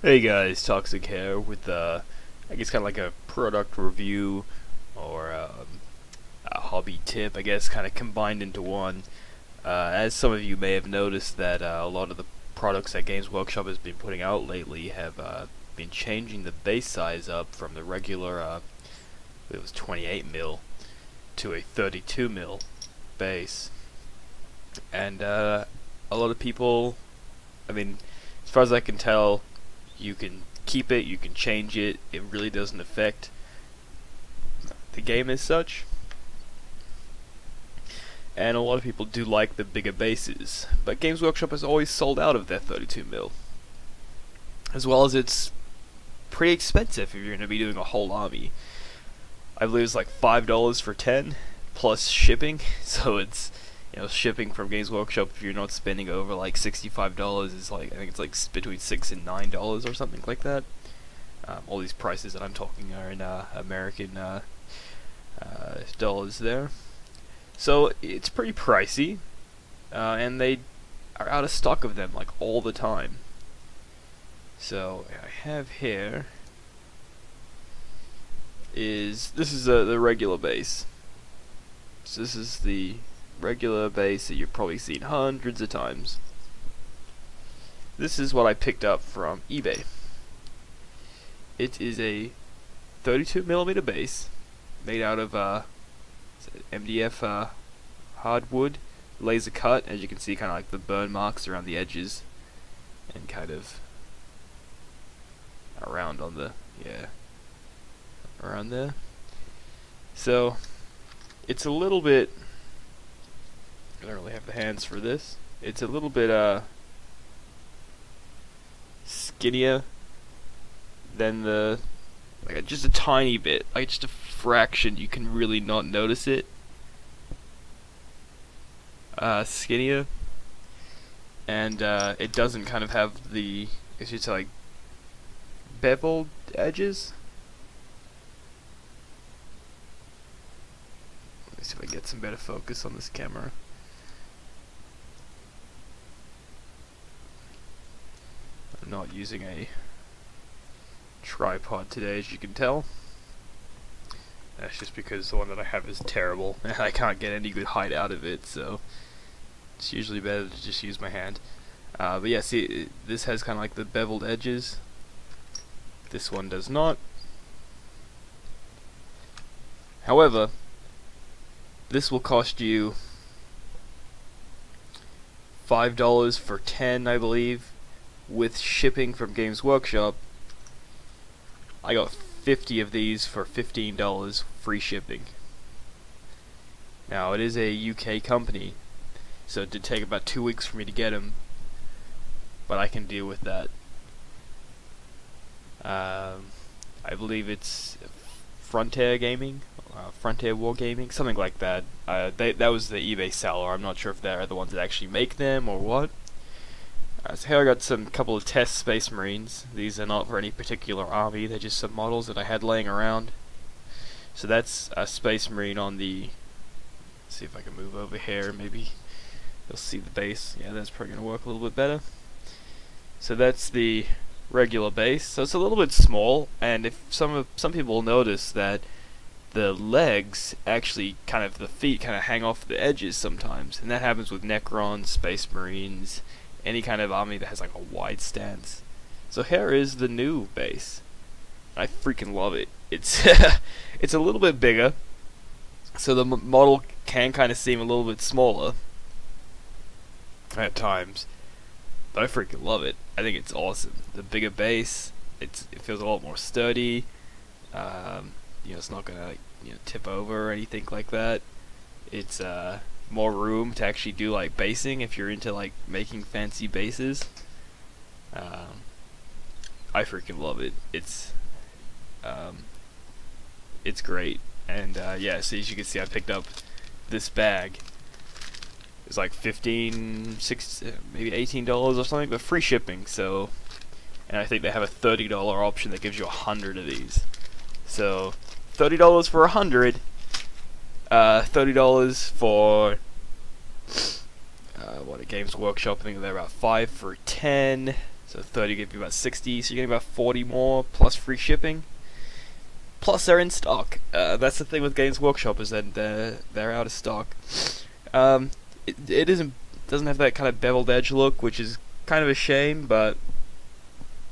Hey guys, Toxic Hair with I guess kind of like a product review or a hobby tip, I guess, kind of combined into one. As some of you may have noticed, that a lot of the products that Games Workshop has been putting out lately have been changing the base size up from the regular, it was 28 mil to a 32 mil base, and a lot of people, I mean, as far as I can tell, you can keep it, you can change it, it really doesn't affect the game as such. And a lot of people do like the bigger bases, but Games Workshop has always sold out of their 32 mil. As well as it's pretty expensive if you're going to be doing a whole army. I believe it's like $5 for 10 plus shipping, so it's, you know, shipping from Games Workshop, if you're not spending over like $65, is like, I think it's like between $6 and $9 or something like that. All these prices that I'm talking are in American dollars there. So it's pretty pricey, and they are out of stock of them like all the time. So I have here is, this is the regular base. So this is the regular base that you've probably seen hundreds of times. This is what I picked up from eBay. It is a 32mm base made out of MDF hardwood, laser cut, as you can see, kind of like the burn marks around the edges and kind of around on the, yeah, around there. So it's a little bit, I don't really have the hands for this. It's a little bit skinnier than the, like just a tiny bit, like just a fraction. You can really not notice it. Skinnier, and it doesn't kind of have the, it's just like beveled edges. Let me see if I get some better focus on this camera. I'm not using a tripod today, as you can tell. That's just because the one that I have is terrible and I can't get any good height out of it, so it's usually better to just use my hand. But yeah, see, this has kind of like the beveled edges. This one does not. However, this will cost you $5 for 10, I believe, with shipping from Games Workshop. I got 50 of these for $15 free shipping. Now, it is a UK company, so it did take about 2 weeks for me to get them, but I can deal with that. I believe it's Frontier Gaming, Frontier Wargaming, something like that. That was the eBay seller. I'm not sure if they're the ones that actually make them or what. So here I got some couple of test Space Marines. These are not for any particular army, they're just some models that I had laying around. So that's a Space Marine on the, let's see if I can move over here, maybe you'll see the base. Yeah, that's probably going to work a little bit better. So that's the regular base. So it's a little bit small, and if some people notice that the legs actually kind of, the feet kind of hang off the edges sometimes, and that happens with Necrons, Space Marines, any kind of army that has like a wide stance. So here is the new base. I freaking love it. It's it's a little bit bigger, so the model can kind of seem a little bit smaller at times, but I freaking love it. I think it's awesome. The bigger base, it feels a lot more sturdy. You know, it's not gonna, like, you know, tip over or anything like that. It's more room to actually do like basing if you're into like making fancy bases. I freaking love it. It's great, and yeah. So as you can see, I picked up this bag. It's like $15, $16, maybe $18 or something, but free shipping. So, and I think they have a $30 option that gives you 100 of these. So, $30 for 100. $30 for what, a Games Workshop. I think they're about 5 for 10. So 30 give you about 60, so you're getting about 40 more, plus free shipping. Plus they're in stock. That's the thing with Games Workshop, is that they're out of stock. It doesn't have that kind of beveled edge look, which is kind of a shame, but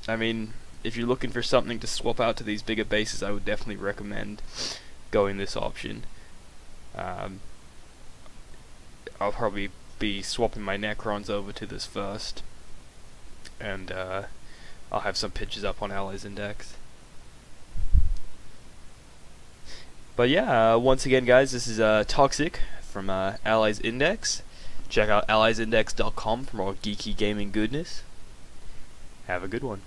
I mean, if you're looking for something to swap out to these bigger bases, I would definitely recommend going this option. I'll probably be swapping my Necrons over to this first, and I'll have some pictures up on Allies Index. But yeah, once again guys, this is Toxic from Allies Index. Check out alliesindex.com for more geeky gaming goodness. Have a good one.